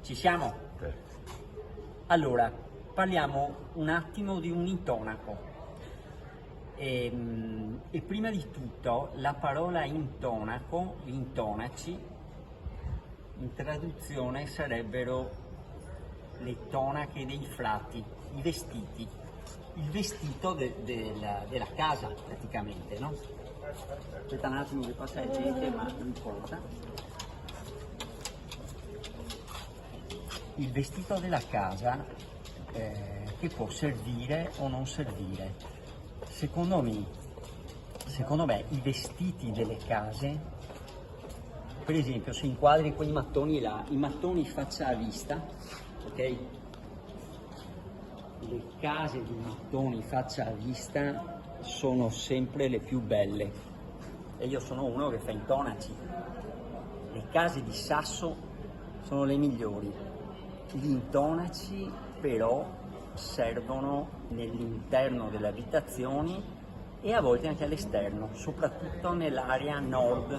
Ci siamo? Allora, parliamo un attimo di un intonaco. E prima di tutto la parola intonaco, intonaci, in traduzione sarebbero le tonache dei frati, i vestiti, il vestito della casa praticamente, no? Aspetta un attimo che passa la gente, ma non importa. Il vestito della casa che può servire o non servire. Secondo me i vestiti delle case, per esempio se inquadri quei mattoni là, i mattoni faccia a vista, ok? Le case di mattoni faccia a vista sono sempre le più belle e io sono uno che fa intonaci. Le case di sasso sono le migliori. Gli intonaci però servono nell'interno delle abitazioni e a volte anche all'esterno, soprattutto nell'area nord.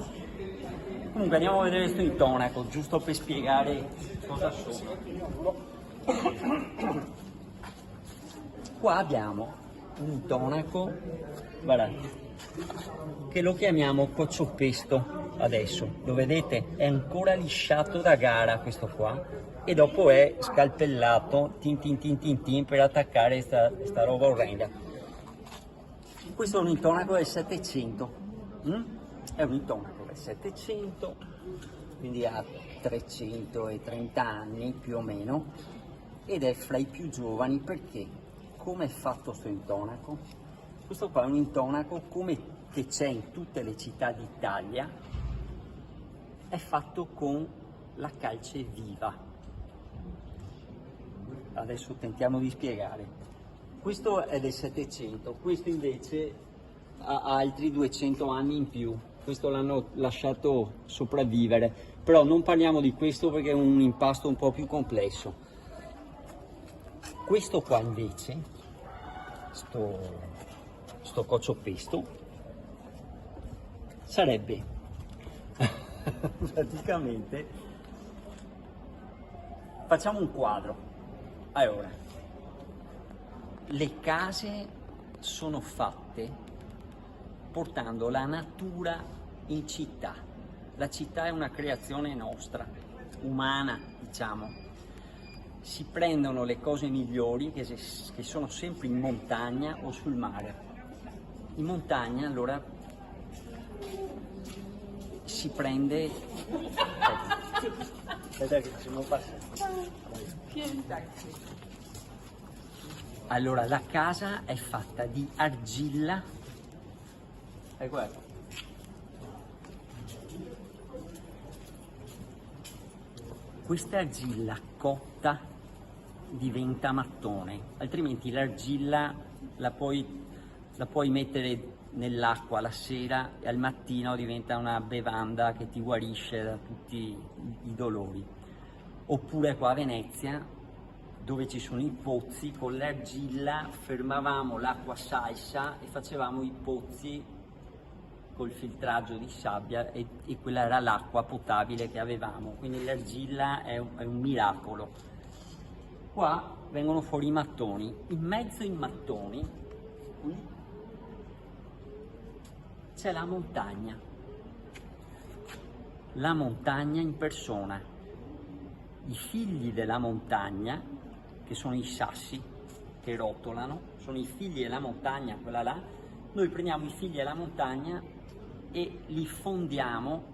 Comunque andiamo a vedere questo intonaco, giusto per spiegare cosa sono. Qua abbiamo un intonaco, guardate, che lo chiamiamo coccioppesto adesso, lo vedete? È ancora lisciato da gara questo qua e dopo è scalpellato tin per attaccare sta roba orrenda. Questo è un intonaco del 700, è un intonaco del 700, quindi ha 330 anni più o meno ed è fra i più giovani. Perché? Come è fatto sto intonaco? Questo qua è un intonaco come che c'è in tutte le città d'Italia, è fatto con la calce viva. Adesso tentiamo di spiegare. Questo è del 700, questo invece ha altri 200 anni in più. Questo l'hanno lasciato sopravvivere, però non parliamo di questo perché è un impasto un po' più complesso. Questo qua invece, sto coccioppesto, sarebbe praticamente, facciamo un quadro. Allora, le case sono fatte portando la natura in città. La città è una creazione nostra, umana, diciamo. Si prendono le cose migliori che sono sempre in montagna o sul mare. In montagna allora si prende... Aspetta che ci non passa. Allora, la casa è fatta di argilla, guarda. Questa argilla cotta diventa mattone, altrimenti l'argilla la puoi mettere nell'acqua la sera e al mattino diventa una bevanda che ti guarisce da tutti i dolori. Oppure qua a Venezia, dove ci sono i pozzi, con l'argilla fermavamo l'acqua salsa e facevamo i pozzi col filtraggio di sabbia e quella era l'acqua potabile che avevamo. Quindi l'argilla è un miracolo. Qua vengono fuori i mattoni. In mezzo ai mattoni c'è la montagna in persona. I figli della montagna, che sono i sassi che rotolano, sono i figli della montagna, quella là. Noi prendiamo i figli della montagna e li fondiamo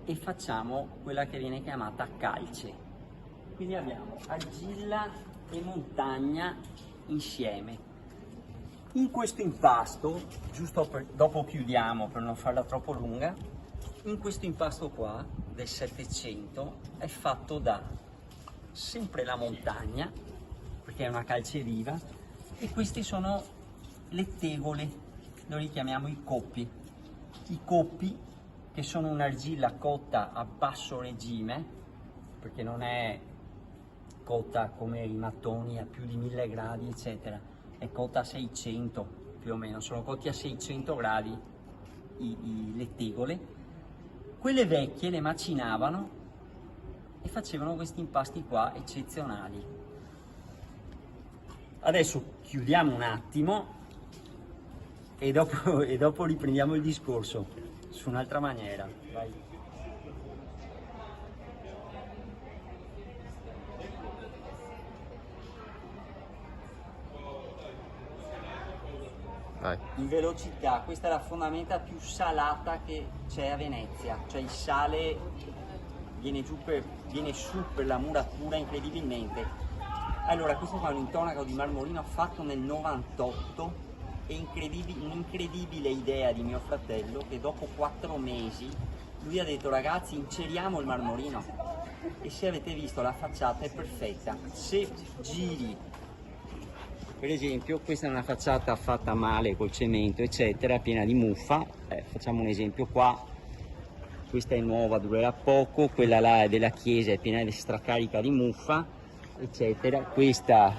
e facciamo quella che viene chiamata calce. Quindi abbiamo argilla e montagna insieme. In questo impasto, dopo chiudiamo per non farla troppo lunga, in questo impasto qua del 700 è fatto da sempre la montagna, perché è una calce viva, e questi sono le tegole, noi li chiamiamo i coppi. I coppi, che sono un'argilla cotta a basso regime, perché non è cotta come i mattoni a più di 1000 gradi eccetera, è cotta a 600 più o meno, sono cotti a 600 gradi le tegole. Quelle vecchie le macinavano e facevano questi impasti qua eccezionali. Adesso chiudiamo un attimo e dopo riprendiamo il discorso su un'altra maniera. Vai. In velocità, questa è la fondamenta più salata che c'è a Venezia, cioè il sale viene su per la muratura incredibilmente. Allora, questo qua è un intonaco di marmorino fatto nel 98, è un'incredibile idea di mio fratello, che dopo 4 mesi lui ha detto: ragazzi, inseriamo il marmorino, e se avete visto la facciata è perfetta. Se giri, per esempio, questa è una facciata fatta male col cemento eccetera, piena di muffa, facciamo un esempio qua, questa è nuova, durerà poco, quella là è della chiesa, è piena di stracarica di muffa eccetera, questa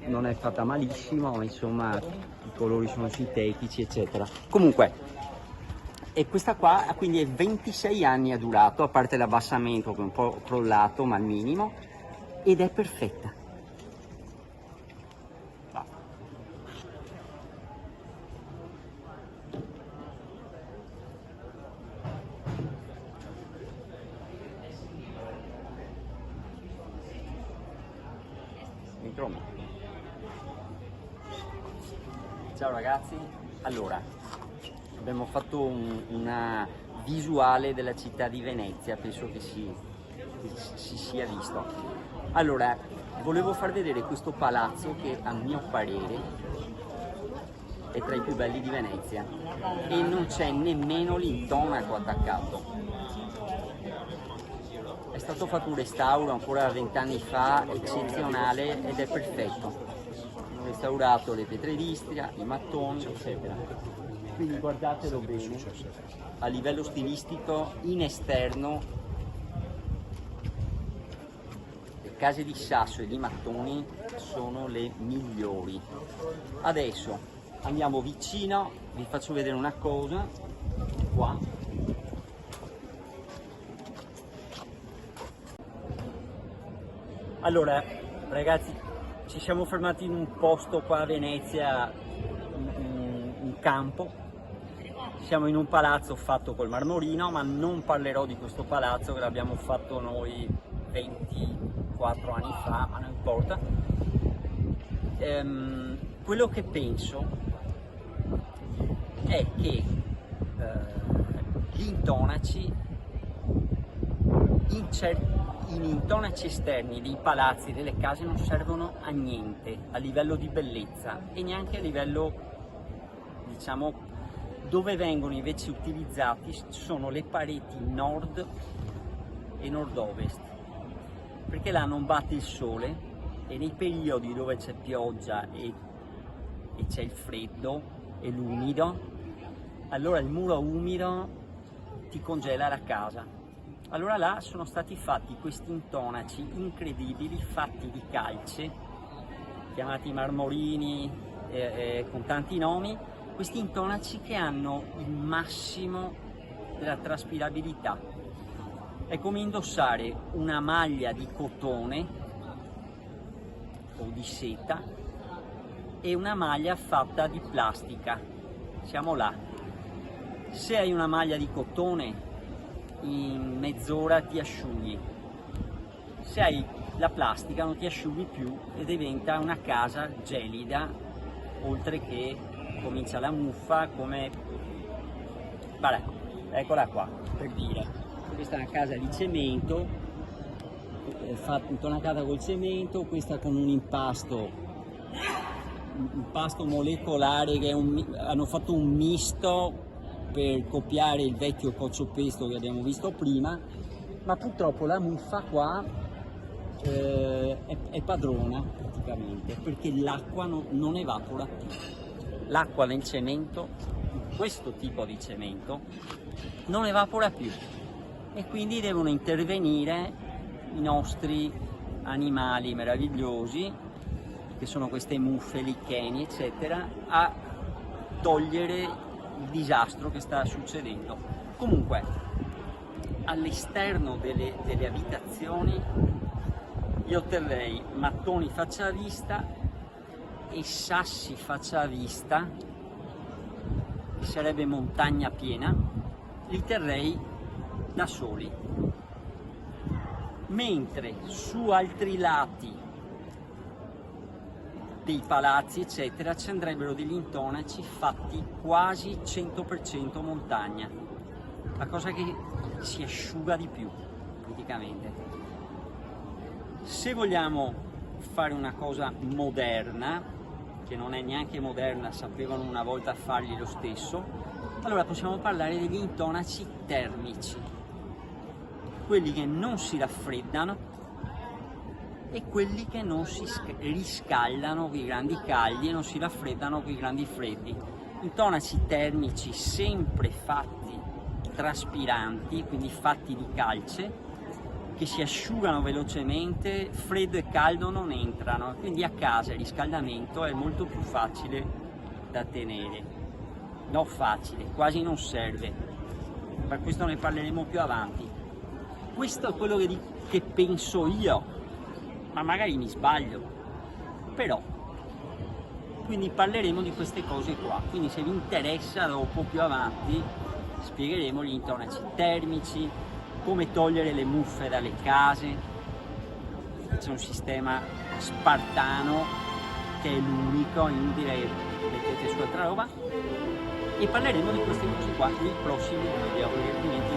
non è fatta malissimo, ma insomma i colori sono sintetici eccetera. Comunque, e questa qua quindi è 26 anni ha durato, a parte l'abbassamento che è un po' crollato ma al minimo, ed è perfetta. Ciao ragazzi, allora abbiamo fatto una visuale della città di Venezia, penso che si sia visto. Allora, volevo far vedere questo palazzo che a mio parere è tra i più belli di Venezia e non c'è nemmeno l'intonaco attaccato. È stato fatto un restauro ancora 20 anni fa, eccezionale, ed è perfetto. Hanno restaurato le pietre d'Istria, i mattoni, eccetera. Quindi guardatelo bene, a livello stilistico, in esterno, le case di sasso e di mattoni sono le migliori. Adesso andiamo vicino, vi faccio vedere una cosa, qua. Allora, ragazzi, ci siamo fermati in un posto qua a Venezia, un campo. Siamo in un palazzo fatto col marmorino, ma non parlerò di questo palazzo che l'abbiamo fatto noi 24 anni fa, ma non importa. Quello che penso è che gli intonaci in intonaci esterni dei palazzi, delle case, non servono a niente a livello di bellezza e neanche a livello, diciamo, dove vengono invece utilizzati sono le pareti nord e nord-ovest, perché là non batte il sole e nei periodi dove c'è pioggia e c'è il freddo e l'umido, allora il muro umido ti congela la casa. Allora là sono stati fatti questi intonaci incredibili, fatti di calce, chiamati marmorini, con tanti nomi, questi intonaci che hanno il massimo della traspirabilità. È come indossare una maglia di cotone o di seta e una maglia fatta di plastica. Siamo là. Se hai una maglia di cotone, in mezz'ora ti asciughi. Se hai la plastica non ti asciughi più e diventa una casa gelida, oltre che comincia la muffa, come... Vabbè, eccola qua, per dire. Questa è una casa di cemento, intonacata col cemento, questa con un impasto molecolare che hanno fatto un misto per copiare il vecchio coccio-pesto che abbiamo visto prima, ma purtroppo la muffa qua è padrona praticamente, perché l'acqua non evapora più. L'acqua nel cemento, questo tipo di cemento, non evapora più e quindi devono intervenire i nostri animali meravigliosi, che sono queste muffe, licheni eccetera, a togliere il disastro che sta succedendo. Comunque, all'esterno delle abitazioni io terrei mattoni faccia a vista e sassi faccia a vista, che sarebbe montagna piena, li terrei da soli, mentre su altri lati dei palazzi eccetera ci andrebbero degli intonaci fatti quasi 100% montagna, la cosa che si asciuga di più praticamente. Se vogliamo fare una cosa moderna, che non è neanche moderna, sapevano una volta fargli lo stesso, allora possiamo parlare degli intonaci termici, quelli che non si raffreddano e quelli che non si riscaldano con i grandi caldi e non si raffreddano con i grandi freddi. Intonaci termici sempre fatti traspiranti, quindi fatti di calce, che si asciugano velocemente, freddo e caldo non entrano, quindi a casa il riscaldamento è molto più facile da tenere, no facile, quasi non serve, per questo ne parleremo più avanti. Questo è quello che penso io, ma magari mi sbaglio, però, quindi parleremo di queste cose qua, quindi se vi interessa dopo più avanti spiegheremo gli intonaci termici, come togliere le muffe dalle case, c'è un sistema spartano che è l'unico, inutile mettete su altra roba, e parleremo di queste cose qua nei prossimi video, perché altrimenti